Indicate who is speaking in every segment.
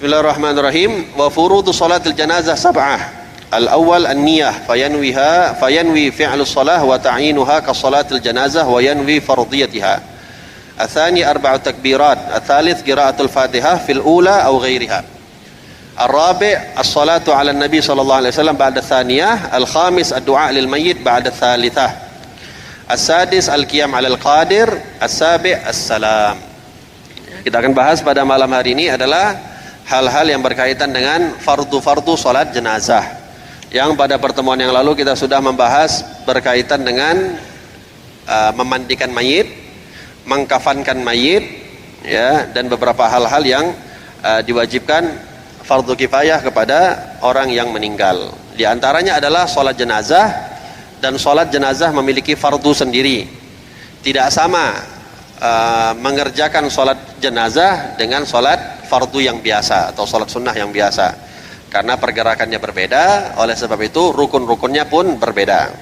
Speaker 1: Bismillahirrahmanirrahim. Wa furudu salatil janazah sab'ah. Al-awwal an-niyah fayanwi fi'lu salah wa ta'yinuha ka salatil janazah wa yanwi fardiyatiha. Athani arba'u takbirat. Athalith qira'atul Fatihah fil ula aw ghairiha. Ar-rabi' as-salatu 'ala an-nabi sallallahu alaihi wasallam ba'da thaniyah. Al-khamis ad-du'a lil mayyit ba'da thalithah. As-sadis al-qiyam 'ala al-qadir. As-sabi' as-salam. Kita akan bahas pada malam hari ini adalah hal-hal yang berkaitan dengan fardu-fardu salat jenazah. Yang pada pertemuan yang lalu kita sudah membahas berkaitan dengan memandikan mayit, mengkafankan mayit, ya, dan beberapa hal-hal yang diwajibkan fardu kifayah kepada orang yang meninggal. Di antaranya adalah salat jenazah, dan salat jenazah memiliki fardu sendiri. Tidak sama mengerjakan salat jenazah dengan salat fardu yang biasa atau salat sunnah yang biasa, karena pergerakannya berbeda. Oleh sebab itu rukun-rukunnya pun berbeda.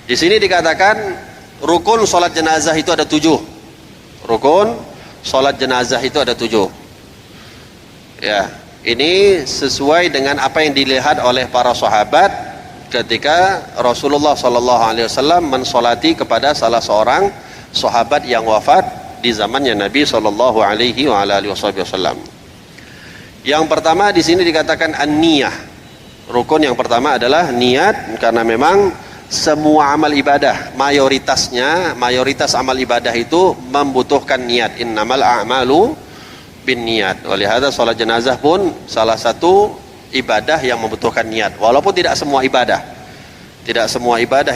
Speaker 1: Di sini dikatakan rukun salat jenazah itu ada 7. Rukun salat jenazah itu ada 7. Ya, ini sesuai dengan apa yang dilihat oleh para sahabat ketika Rasulullah SAW mensolati kepada salah seorang sahabat yang wafat di zamannya Nabi SAW. Yang pertama di sini dikatakan an-niyah. Rukun yang pertama adalah niat, karena memang semua amal ibadah mayoritas amal ibadah itu membutuhkan niat. Innamal a'malu binniyat. Walihada salat jenazah pun salah satu ibadah yang membutuhkan niat. Walaupun tidak semua ibadah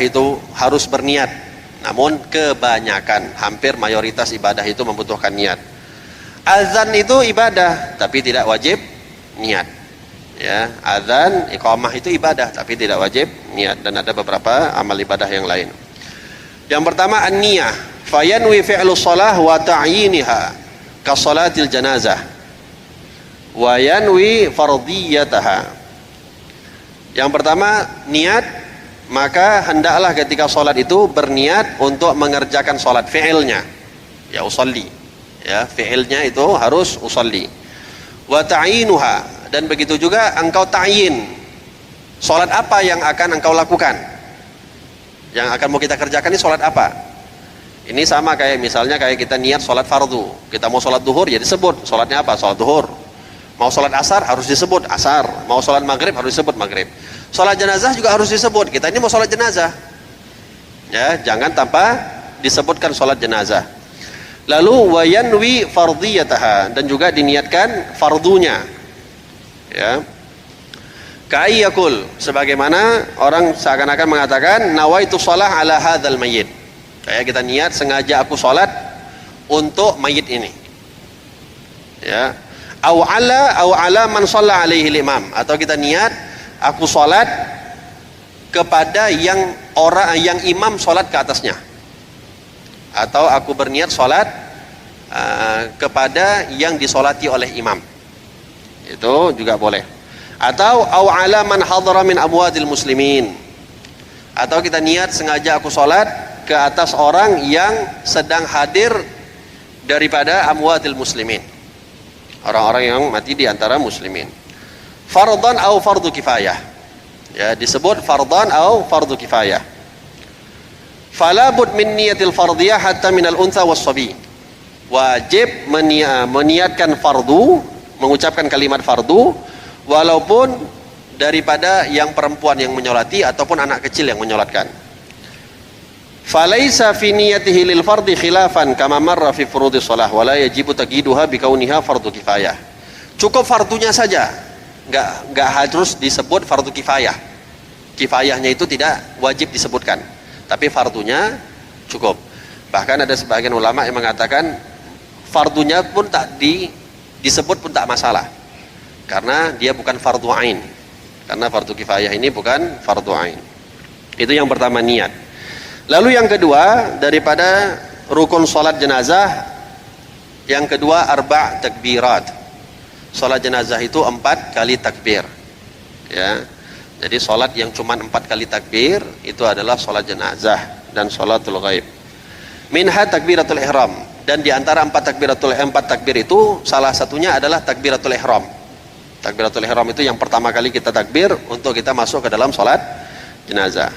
Speaker 1: itu harus berniat, namun kebanyakan, hampir mayoritas ibadah itu membutuhkan niat. Azan itu ibadah, tapi tidak wajib niat. Ya, azan, iqamah itu ibadah, tapi tidak wajib niat. Dan ada beberapa amal ibadah yang lain. Yang pertama an-niyah, fayanwi fi'lu shalah wa ta'yiniha ka salatil janazah wa yanwi fardiyataha. Yang pertama niat, maka hendaklah ketika salat itu berniat untuk mengerjakan salat, fi'ilnya, ya usolli. Ya, fi'ilnya itu harus usolli. Wa ta'yinuha, dan begitu juga engkau ta'yin salat apa yang akan engkau lakukan, yang akan mau kita kerjakan ini salat apa. Ini sama kayak misalnya kayak kita niat salat fardu, kita mau salat duhur ya disebut salatnya apa, salat duhur. Mau salat asar harus disebut asar, mau salat maghrib harus disebut maghrib. Salat jenazah juga harus disebut, kita ini mau salat jenazah, ya, jangan tanpa disebutkan salat jenazah. Lalu wayanwi fardiyataha, dan juga diniatkan fardunya, ya. Ka'iyakul, sebagaimana orang seakan-akan mengatakan nawaitu shalah ala hadzal mayyit, kayak kita niat sengaja aku salat untuk mayit ini, ya. Au ala man shalla alaihi imam, atau kita niat aku salat kepada yang imam salat ke atasnya, atau aku berniat salat kepada yang disolati oleh imam, itu juga boleh. Atau au ala man hadara min amwadil muslimin, atau kita niat sengaja aku salat ke atas orang yang sedang hadir daripada amwadil muslimin, orang-orang yang mati di antara muslimin. Fardhan au fardu kifayah, ya, disebut fardhan au fardu kifayah. Fala bud min niyatil fardiyah hatta minal untha was-sabi. Wajib meniatkan fardu, mengucapkan kalimat fardu, walaupun daripada yang perempuan yang menyolati ataupun anak kecil yang menyolatkan. Falaisa fi niyatihi lil fardi khilafan kama marra fi furudis shalah wa la yajibu taqyiduha bi kauniha fardu kifayah. Cukup fardunya saja, enggak harus disebut fardu kifayah. Kifayahnya itu tidak wajib disebutkan, tapi fardunya cukup. Bahkan ada sebagian ulama yang mengatakan fardunya pun tak disebut pun tak masalah, karena dia bukan fardu ain, karena fardu kifayah ini bukan fardu ain. Itu yang pertama, niat. Lalu yang kedua daripada rukun salat jenazah, yang kedua arba' takbirat. Salat jenazah itu 4 kali takbir, ya. Jadi salat yang cuma 4 kali takbir itu adalah salat jenazah dan salatul ghaib. Minha takbiratul ihram, dan di antara 4 takbir itu salah satunya adalah takbiratul ihram. Takbiratul ihram itu yang pertama kali kita takbir untuk kita masuk ke dalam salat jenazah.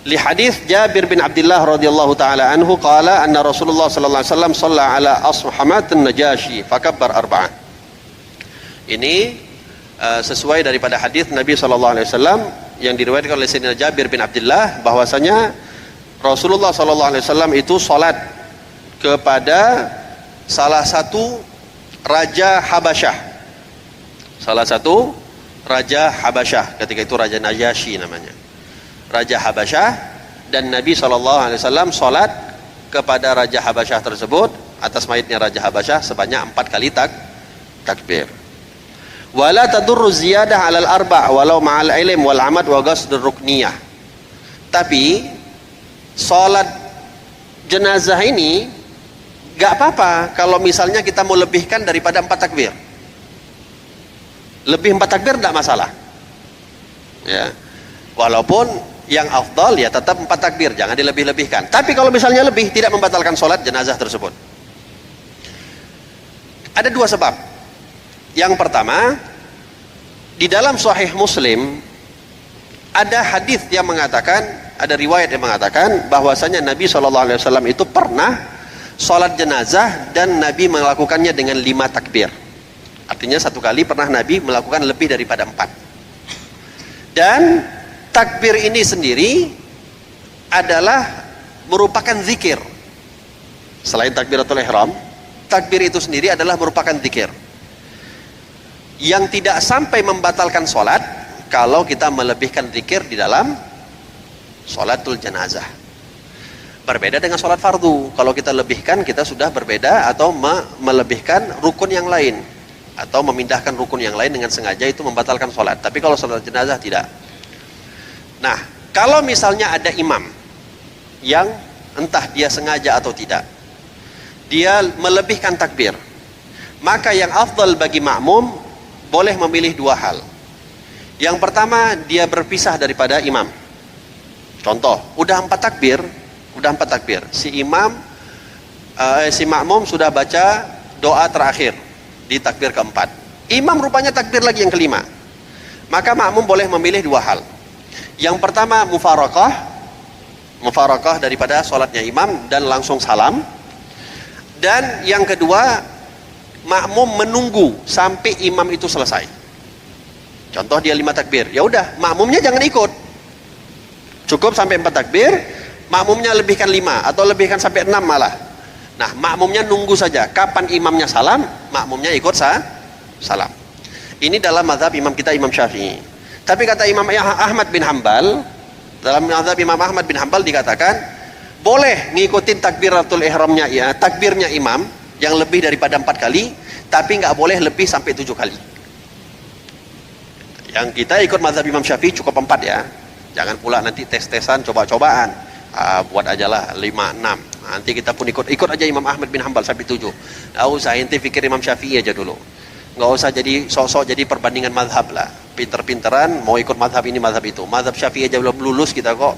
Speaker 1: Li hadis Jabir bin Abdullah radhiyallahu taala anhu qala anna Rasulullah sallallahu alaihi wasallam shalla ala ashamat an-najashi fakabbar arba'ah. Ini sesuai daripada hadis Nabi sallallahu alaihi wasallam yang diriwayatkan oleh Sayyidina Jabir bin Abdullah bahwasanya Rasulullah sallallahu alaihi wasallam itu salat kepada salah satu raja Habasyah. Salah satu raja Habasyah, ketika itu Raja Najasyi namanya. Raja Habasyah, dan Nabi SAW sholat kepada Raja Habasyah tersebut atas mayitnya Raja Habasyah sebanyak 4 kali takbir. Wala tadurru ziyadah alal arba' walau ma'al ilm wal amad wa qasdur rukniyah. Tapi sholat jenazah ini gak apa-apa kalau misalnya kita mau lebihkan daripada 4 takbir. Lebih 4 takbir tidak masalah ya, walaupun yang afdal ya tetap 4 takbir, jangan dilebih-lebihkan. Tapi kalau misalnya lebih, tidak membatalkan sholat jenazah tersebut. Ada 2 sebab. Yang pertama, di dalam Sahih Muslim ada hadis yang mengatakan, ada riwayat yang mengatakan bahwasanya Nabi SAW itu pernah sholat jenazah dan Nabi melakukannya dengan 5 takbir. Artinya 1 kali pernah Nabi melakukan lebih daripada 4. Dan takbir ini sendiri adalah merupakan zikir. Selain takbiratul ihram, takbir itu sendiri adalah merupakan zikir yang tidak sampai membatalkan sholat kalau kita melebihkan zikir di dalam sholatul jenazah. Berbeda dengan sholat fardu. Kalau kita lebihkan, kita sudah berbeda, atau melebihkan rukun yang lain, atau memindahkan rukun yang lain dengan sengaja, itu membatalkan sholat. Tapi kalau sholat jenazah tidak. Nah, kalau misalnya ada imam yang entah dia sengaja atau tidak, dia melebihkan takbir, maka yang afdal bagi makmum boleh memilih 2 hal. Yang pertama, dia berpisah daripada imam. Contoh, udah 4 takbir, si makmum sudah baca doa terakhir di takbir keempat, imam rupanya takbir lagi yang kelima, maka makmum boleh memilih 2 hal. Yang pertama, mufarakah daripada sholatnya imam dan langsung salam. Dan yang kedua, makmum menunggu sampai imam itu selesai. Contoh, dia 5 takbir, ya udah makmumnya jangan ikut, cukup sampai 4 takbir, makmumnya lebihkan 5 atau lebihkan sampai 6 malah. Nah, makmumnya nunggu saja kapan imamnya salam, makmumnya ikut salam. Ini dalam mazhab imam kita, Imam Syafi'i. Tapi kata Imam Ahmad bin Hanbal, dalam mazhab Imam Ahmad bin Hanbal dikatakan boleh ngikutin takbiratul ihramnya, ya, takbirnya imam yang lebih daripada 4 kali, tapi nggak boleh lebih sampai 7 kali. Yang kita ikut mazhab Imam Syafi'i cukup 4 ya. Jangan pula nanti tes-tesan, coba-cobaan. Buat aja lah 5-6. Nanti kita pun ikut aja Imam Ahmad bin Hanbal sampai 7. Nggak usah, ente pikir Imam Syafi'i aja dulu. Nggak usah jadi sok-sok jadi perbandingan mazhab lah. Pinter-pinteran mau ikut mazhab ini mazhab itu. Mazhab Syafi'i aja belum lulus kita kok.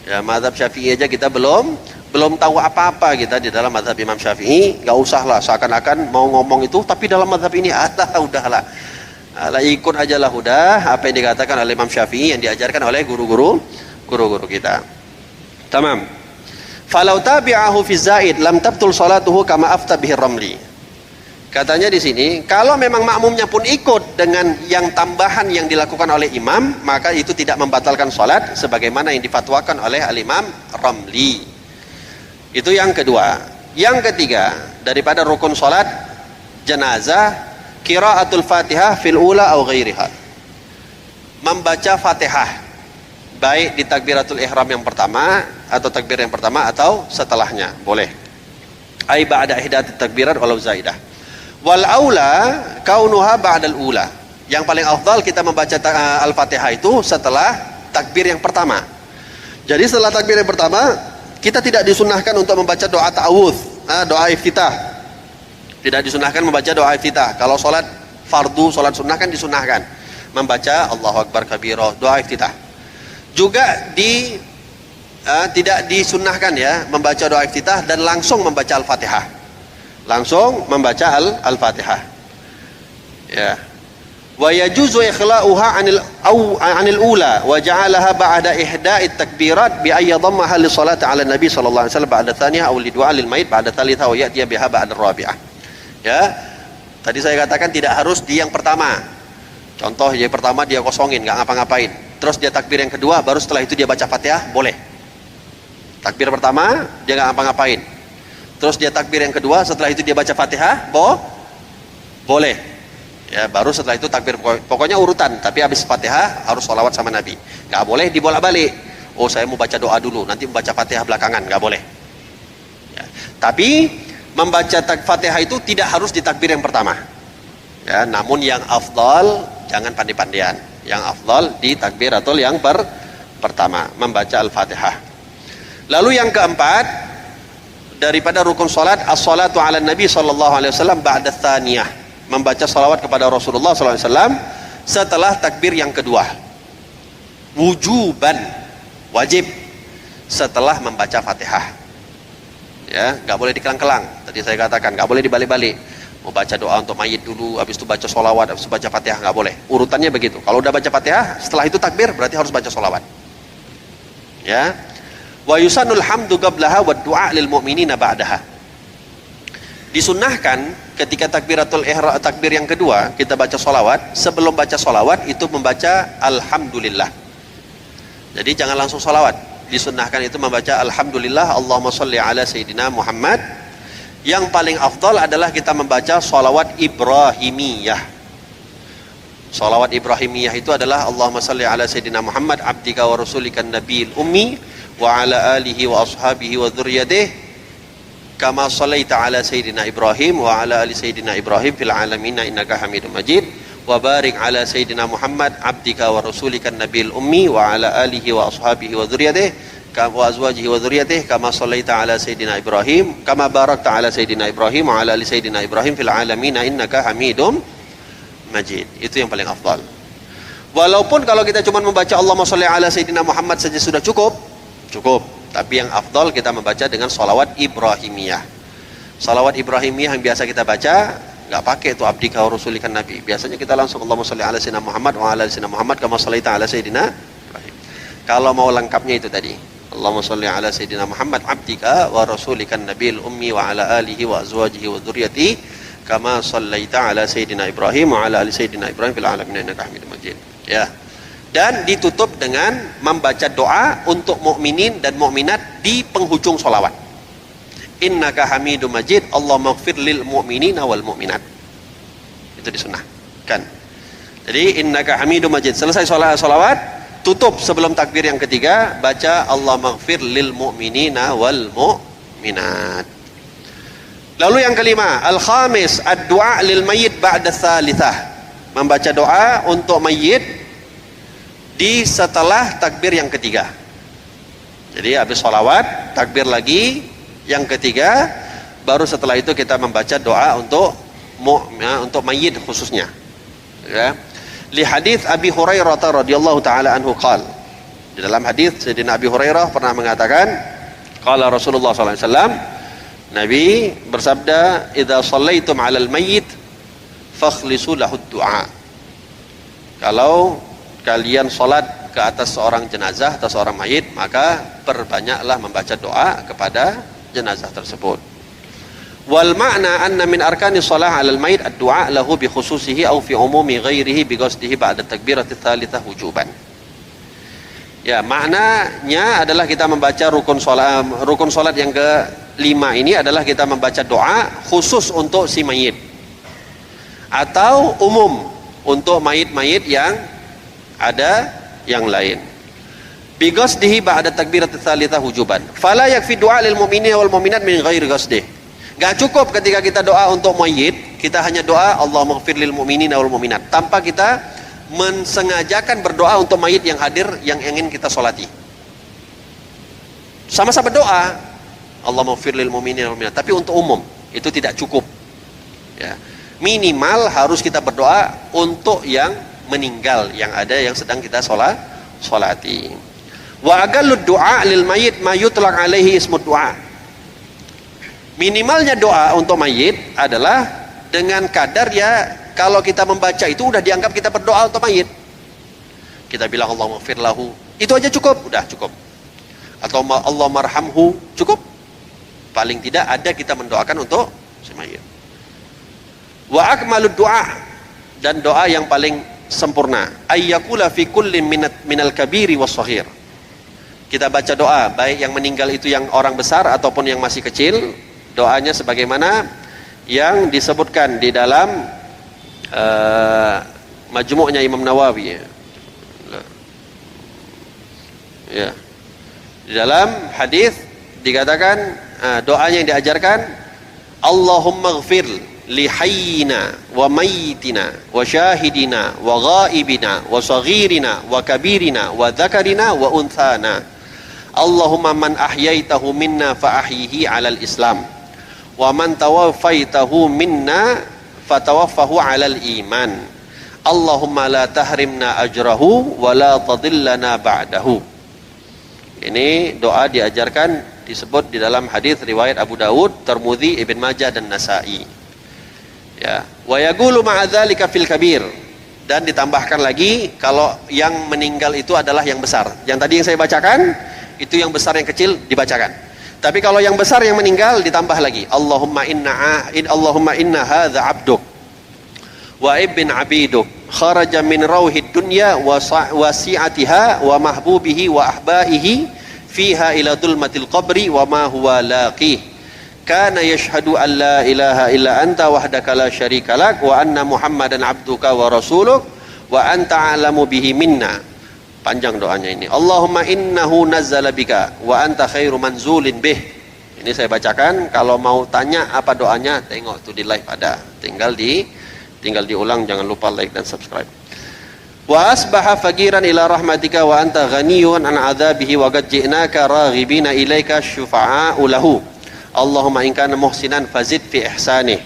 Speaker 1: Ya, mazhab Syafi'i aja kita belum tahu apa-apa kita di dalam mazhab Imam Syafi'i. Nggak usah lah seakan-akan mau ngomong itu, tapi dalam mazhab ini udahlah. Ikut aja lah udah apa yang dikatakan oleh Imam Syafi'i, yang diajarkan oleh guru-guru kita. Tamam. Falau tabi'ahu fi zaid lam tabtul salatuhu kama afta bihi Ramli. Katanya di sini, kalau memang makmumnya pun ikut dengan yang tambahan yang dilakukan oleh imam, maka itu tidak membatalkan salat sebagaimana yang difatwakan oleh al-Imam Ramli. Itu yang kedua. Yang ketiga, daripada rukun salat jenazah, qiraatul Fatihah fil ula aw ghairiha. Membaca Fatihah baik di takbiratul ihram yang pertama atau takbir yang pertama atau setelahnya boleh. Ai ba'da ihdatit takbirat walau zaidah. Wal aula kaunuha ba'dal ula. Yang paling afdal kita membaca Al-Fatihah itu setelah takbir yang pertama. Jadi setelah takbir yang pertama kita tidak disunahkan untuk membaca doa ta'awudz, doa iftitah. Tidak disunahkan membaca doa iftitah. Kalau sholat fardu, sholat sunnah kan disunahkan membaca Allahu Akbar kabira, doa iftitah. Juga tidak disunnahkan ya membaca doa iftitah dan langsung membaca Al-Fatihah. Langsung membaca Al-Fatihah. Ya. Wa yajuzu ikhla'uha 'anil ula wa ja'alaha ba'da ihda'it takbirat bi ay yadhammaha li salati 'ala nabi sallallahu alaihi wasallam ba'da tsaniyah aw li du'a lil mayit ba'da tsalitsah wa ya'ti biha ba'da rabi'ah. Ya. Tadi saya katakan tidak harus di yang pertama. Contoh yang pertama dia kosongin, enggak ngapa-ngapain. Terus dia takbir yang kedua, baru setelah itu dia baca Fatihah, boleh. Takbir pertama dia enggak ngapa-ngapain. Terus dia takbir yang kedua, setelah itu dia baca Fatihah, boleh. Ya, baru setelah itu takbir, pokoknya urutan, tapi habis Fatihah harus sholawat sama Nabi. Nggak boleh dibolak-balik. Oh, saya mau baca doa dulu, nanti membaca Fatihah belakangan, nggak boleh. Ya. Tapi membaca Fatihah itu tidak harus di takbir yang pertama. Ya, namun yang afdal jangan pandai-pandaian. Yang afdal di takbiratul yang pertama membaca Al-Fatihah. Lalu yang keempat daripada rukun salat as-salatu 'ala Nabi sallallahu alaihi wasallam ba'da tsaniyah. Membaca salawat kepada Rasulullah SAW setelah takbir yang kedua, wujuban, wajib setelah membaca Fatihah. Ya, nggak boleh dikelang-kelang. Tadi saya katakan nggak boleh dibalik-balik. Mau baca doa untuk mayit dulu, habis itu baca salawat, habis itu baca Fatihah, nggak boleh. Urutannya begitu. Kalau udah baca Fatihah, setelah itu takbir, berarti harus baca salawat. Ya, wa yusanul hamdu qablaha wa du'a lil mu'minina ba'daha. Disunnahkan ketika takbir yang kedua kita baca sholawat, sebelum baca sholawat itu membaca alhamdulillah. Jadi jangan langsung sholawat, disunnahkan itu membaca alhamdulillah Allahumma sholli ala sayyidina Muhammad. Yang paling afdal adalah kita membaca sholawat Ibrahimiyah. Sholawat Ibrahimiyah itu adalah Allahumma sholli ala sayyidina Muhammad abdika wa rasulikan nabiyil ummi wa ala alihi wa ashabihi wa dzurriyyatihi kama shallaita ala sayyidina Ibrahim wa ala ali sayyidina Ibrahim fil alamin innaka Hamidum Majid wa barik ala sayyidina Muhammad abdika wa rasulikan nabiyil ummi wa ala alihi wa ashabihi wa dzurriyyatihi wa azwajihi wa dzurriyyatihi kama shallaita ala sayyidina Ibrahim kama barakta ala sayyidina Ibrahim wa ala ali sayyidina Ibrahim fil alamin innaka Hamidum Majid. Itu yang paling afdal. Walaupun kalau kita cuma membaca Allahumma sholli ala sayyidina Muhammad saja sudah cukup. Tapi yang afdal kita membaca dengan salawat Ibrahimiyah. Salawat Ibrahimiyah yang biasa kita baca, nggak pakai itu abdika wa rasulikan nabi. Biasanya kita langsung Allahumma sholli ala sayyidina Muhammad wa ala ali sayyidina Muhammad kama shallaita ala sayyidina Ibrahim. Kalau mau lengkapnya itu tadi, Allahumma sholli ala sayyidina Muhammad abdika wa rasulikan nabiyil ummi wa ala alihi wa azwajihi wa dzurriyyatihi kama shallaita ala sayyidina Ibrahim wa ala ali sayyidina Ibrahim fil alamin innaka Hamidum Majid. Ya. Dan ditutup dengan membaca doa untuk mukminin dan mukminat di penghujung sholawat. Innaka Hamidum Majid, Allahumma ighfir lil mu'minina wal mu'minat. Itu disunnahkan. Jadi innaka Hamidum Majid, selesai sholawat, tutup sebelum takbir yang ketiga, baca Allahumma ighfir lil mu'minina wal mu'minat. Lalu yang kelima, al-khamis, ad-du'a lil mayyit ba'da tsalitsah. Membaca doa untuk mayyit di setelah takbir yang ketiga. Jadi habis sholawat, takbir lagi yang ketiga, baru setelah itu kita membaca doa untuk mayyit khususnya. Ya. Li hadits Abi Hurairah radhiyallahu taala anhu qala. Di dalam hadis Sayyidina Abi Hurairah pernah mengatakan, qala Rasulullah sallallahu alaihi wasallam, Nabi bersabda, "Idza shallaitum 'alal mayyit fakhlisu lahu du'a." Kalau kalian sholat ke atas seorang jenazah atau seorang mayit, maka perbanyaklah membaca doa kepada jenazah tersebut. Wal ma'na anna min arkani shalah 'alal mayit ad-du'a lahu bi khususihi aw fi umumi ghairihi bi qasdihi ba'da takbirati tsalitsah wujuban. Ya, maknanya adalah kita membaca rukun salat yang ke-5 ini adalah kita membaca doa khusus untuk si mayit atau umum untuk mayit-mayit yang ada yang lain. Biqasdihi ba'da takbirat tsalitsah wujuban. Fala yakfi du'a lil mu'minina wal mu'minat min ghairi qasdih. Enggak cukup ketika kita doa untuk mayit, kita hanya doa Allahumma ighfir lil mu'minina wal mu'minat tanpa kita mensengajakan berdoa untuk mayit yang hadir yang ingin kita solati. Sama-sama doa Allahumma ighfir lil mu'minina wal mu'minat, tapi untuk umum itu tidak cukup. Ya. Minimal harus kita berdoa untuk yang meninggal yang ada yang sedang kita solati. Wa aqallu du'a lil mayyit ma yutlaq alaihi ismu du'a. Minimalnya doa untuk mayit adalah dengan kadar ya kalau kita membaca itu udah dianggap kita berdoa untuk mayit. Kita bilang Allahumma ighfir lahu, itu aja cukup, udah cukup. Atau Allahumma arhamhu, cukup. Paling tidak ada kita mendoakan untuk si mayit. Wa akmalud du'a, dan doa yang paling sempurna, ayyakula fi kullin minal kabiri was shaghir. Kita baca doa, baik yang meninggal itu yang orang besar ataupun yang masih kecil, doanya sebagaimana yang disebutkan di dalam Majmu'nya Imam Nawawi. Ya. Di dalam hadis dikatakan doanya yang diajarkan, Allahumma ighfir li hayyina wa mayyitina wa syahidina wa ghaibina wa saghirina wa kabirina wa dzakarina wa unthana. Allahumma man ahyaitahu minna fa ahyihi 'alal Islam wa man tawaffaitahu minna fatawaffahu 'alal iman. Allahumma la tahrimna ajrahu wa la tadillana ba'dahu. Ini doa diajarkan, disebut di dalam hadis riwayat Abu Dawud, Tirmidzi, Ibn Majah dan Nasa'i. Ya, wa yaqulu ma'a dzalika fil kabir, dan ditambahkan lagi kalau yang meninggal itu adalah yang besar. Yang tadi yang saya bacakan itu yang besar, yang kecil dibacakan. Tapi kalau yang besar yang meninggal ditambah lagi, Allahumma inna hadza 'abduk wa ibn 'abiduk kharaja min rauhid dunya wa wasi'atiha wa mahbubihi wa ahbaihi fiha ila dhulmatil qabri wa ma huwa laqih kana yashhadu an la ilaha illa anta wahdaka la syarika lak wa anna muhammadan abduka wa rasuluk wa anta a'lamu bihi minna. Panjang doanya ini. Allahumma innahu nazzala bika wa anta khairu manzulin bih. Ini saya bacakan, kalau mau tanya apa doanya tengok tuh di live ada. Tinggal diulang, jangan lupa like dan subscribe. Wa asbaha faqiran ila rahmatika wa anta ghaniyun an adzabihi wa qad ji'naka raghibina ilaika syufa'a'u lahu. Allahumma in kana muhsinan fazid fi ihsanih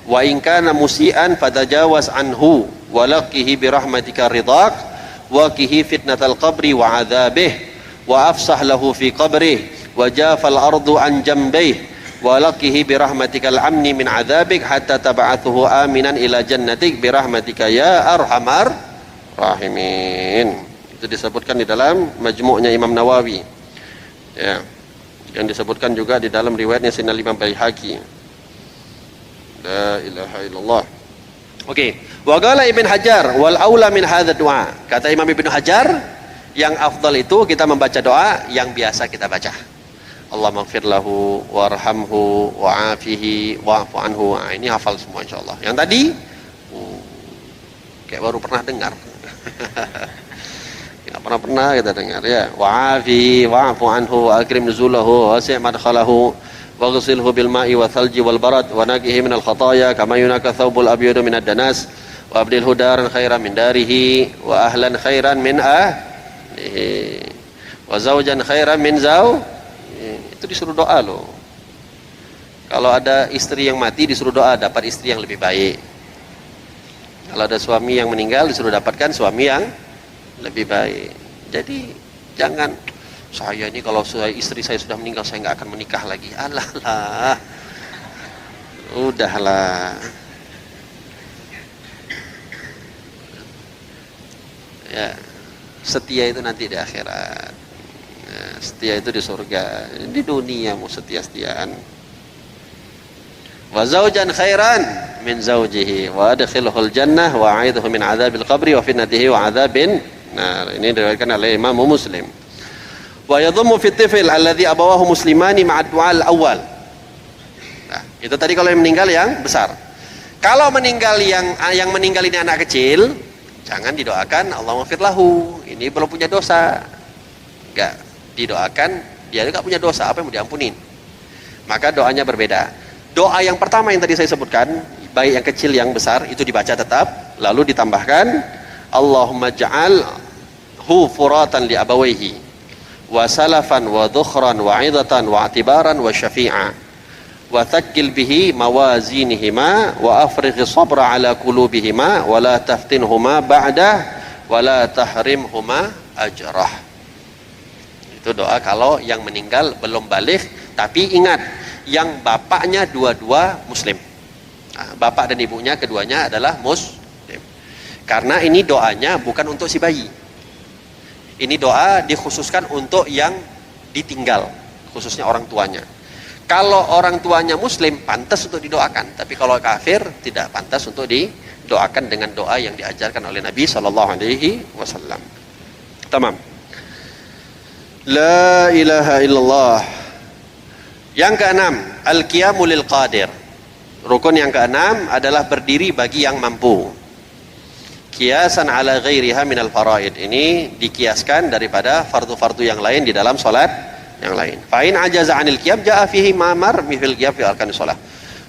Speaker 1: wa in kana musian fatajawaz anhu wa laqihi bi rahmatika ridaq wa qihi fitnatal qabri wa adzabih wa afsah lahu fi qabrih wa jafal ardu an jambayh wa laqihi bi rahmatikal amni min adzabik hatta tab'athuhu aminan ila jannatik bi rahmatika ya arhamar rahimin. Itu disebutkan di dalam Majmu'nya Imam Nawawi. Ya. Yang disebutkan juga di dalam riwayatnya Sayyidina Imam Baihaqi. La ilaha illallah. Oke. Wa qala Ibn Hajar wal aula min hadza du'a. Kata Imam Ibn Hajar, yang afdal itu kita membaca doa yang biasa kita baca. Allahumma ighfir lahu warhamhu wa'afihi wa'fu anhu. Nah, ini hafal semua insyaallah. Yang tadi kayak baru pernah dengar. Tidak pernah kita dengar ya. Wa'afihi wa'fu anhu wa akrim nuzulahu wa wasi' madkhalahu waghsilhu bil ma'i wa thalji wal barad wa naqihi min al khataaya kama yunaka thawbul abyadu min ad-danas wa abdilhu daran khairan min darihi wa ahlan khairan min ahlihi wa zawjan khairan min Itu disuruh doa loh. Kalau ada istri yang mati disuruh doa dapat istri yang lebih baik. Kalau ada suami yang meninggal disuruh dapatkan suami yang lebih baik. Jadi jangan, saya ini kalau istri saya sudah meninggal saya nggak akan menikah lagi. Alah lah, udahlah. Ya, setia itu nanti di akhirat. Setia itu di surga. Di dunia mau setia-setiaan. Wa zawjan khairan min zawjihi wa adkhilhul jannah wa a'idhu min adzabil qabri wa fitnatihi wa adzabin nar. Ini diriwayatkan oleh Imam Muslim. Wa yadhummu fi tifl alladhi abawahu muslimani ma'a du'a al-awwal. Nah, itu tadi kalau yang meninggal yang besar. Kalau meninggal yang meninggal ini anak kecil, jangan didoakan Allahumma ighfir lahu. Ini belum punya dosa. Enggak didoakan, dia juga punya dosa, apa yang mau diampunin. Maka doanya berbeda. Doa yang pertama yang tadi saya sebutkan, baik yang kecil yang besar, itu dibaca tetap, lalu ditambahkan Allahumma ja'alhu furatan li abawaihi wa salafan wa dhukhran wa 'idatan wa i'tibaran wa syafi'a wa thaqqil bihi mawazinihima wa afrigh sabra ala qulubihima wa la taftinhuma ba'da wa la tahrimhuma ajrah. Itu doa kalau yang meninggal belum baligh, tapi ingat yang bapaknya dua-dua muslim. Bapak dan ibunya keduanya adalah muslim. Karena ini doanya bukan untuk si bayi. Ini doa dikhususkan untuk yang ditinggal, khususnya orang tuanya. Kalau orang tuanya muslim pantas untuk didoakan, tapi kalau kafir tidak pantas untuk didoakan dengan doa yang diajarkan oleh Nabi sallallahu alaihi wasallam. Tamam. La ilaha illallah. Yang keenam, al-qiyamu lil qadir. Rukun yang keenam adalah berdiri bagi yang mampu. Kiasan ala ghairiha minal faraid. Ini dikiaskan daripada fardu-fardu yang lain di dalam salat yang lain. Fa in ajaza 'anil qiyam jaa fihi ma'mar mithil qiyam fi arkanis shalah.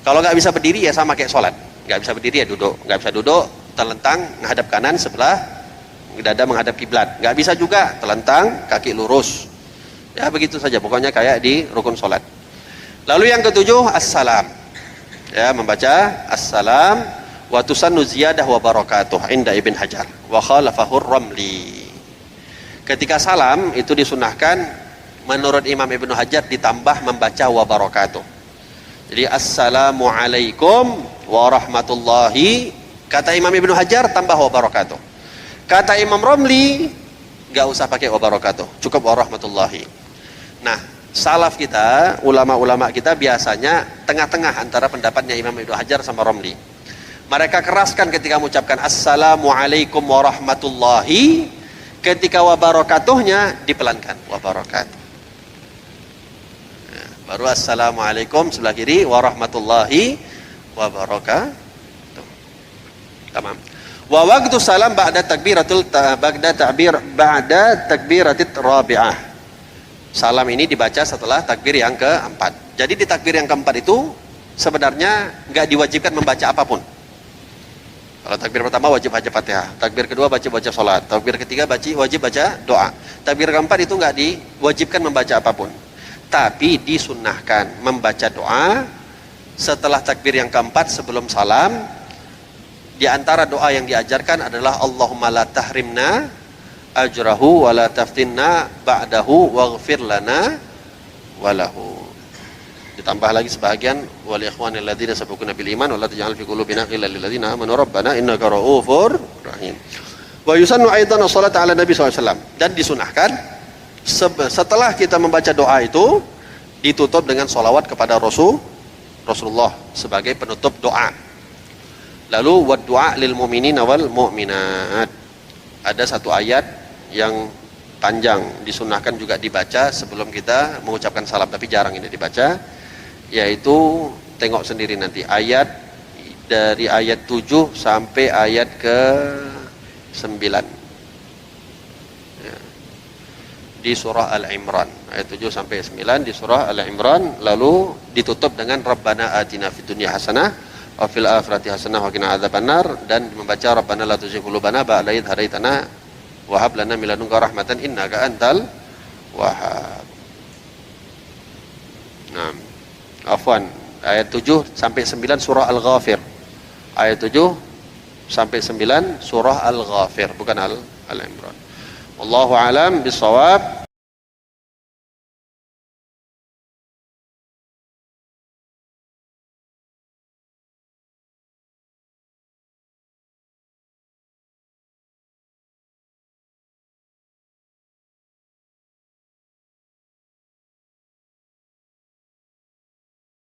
Speaker 1: Kalau enggak bisa berdiri ya sama kayak salat. Enggak bisa berdiri ya duduk. Enggak bisa duduk, terlentang menghadap kanan sebelah dada menghadap kiblat. Enggak bisa juga terlentang kaki lurus. Ya begitu saja pokoknya kayak di rukun salat. Lalu yang ketujuh as-salam. Ya, membaca as-salam wa tusannu ziyadah wa barakatuh inda Ibn Hajar wa khalafahu Ramli. Ketika salam itu disunahkan menurut Imam Ibn Hajar ditambah membaca wa barakatuh. Jadi assalamu alaikum warahmatullahi, kata Imam Ibn Hajar tambah wa barakatuh. Kata Imam Ramli enggak usah pakai wa barakatuh, cukup warahmatullahi. Nah, salaf kita, ulama-ulama kita biasanya tengah-tengah antara pendapatnya Imam Ibnu Hajar sama Romli. Mereka keraskan ketika mengucapkan assalamualaikum warahmatullahi, ketika wabarakatuhnya dipelankan wabarakatuh. Ya, baru assalamualaikum sebelah kiri warahmatullahi wabarakatuh. Tamam. Wa waqtu salam ba'da takbiratit rabi'ah. Salam ini dibaca setelah takbir yang keempat. Jadi di takbir yang keempat itu sebenarnya nggak diwajibkan membaca apapun. Kalau takbir pertama wajib baca Fatihah, takbir kedua baca salat, takbir ketiga wajib baca doa. Takbir keempat itu nggak diwajibkan membaca apapun. Tapi disunnahkan membaca doa setelah takbir yang keempat sebelum salam. Di antara doa yang diajarkan adalah Allahumma la tahrimna ajrahu wa la taftinna ba'dahu waghfir lana walahu. Ditambah lagi sebahagian wal ikhwanil ladzina sabaquna bil iman wa la taj'al fi qulubina ghillan lil ladzina amanu rabbana innaka ra'ufur rahim. Wa yusannu aidan as-salatu ala nabi sallallahu alaihi wasallam, dan disunahkan setelah kita membaca doa itu ditutup dengan sholawat kepada Rasulullah sebagai penutup doa. Lalu wa du'a lil mu'minina wal mu'minat. Ada satu ayat yang panjang disunahkan juga dibaca sebelum kita mengucapkan salam, tapi jarang ini dibaca, yaitu tengok sendiri nanti ayat dari ayat 7 sampai ayat ke 9 ya, di surah Al-Imran, ayat 7 sampai 9 di surah Al-Imran. Lalu ditutup dengan Rabbana atina fid dunya hasanah wa fil akhirati hasanah wa qina adzabannar, dan membaca Rabbana la tuzigh qulubana ba'da idh hadaitana wa hab lana min ladunka rahmatan innaka antal wahhab. Nah, afwan, ayat 7 sampai 9 surah Al-Ghafir. Ayat 7 sampai 9 surah Al-Ghafir, bukan Al-Imran. Wallahu alam bisawab.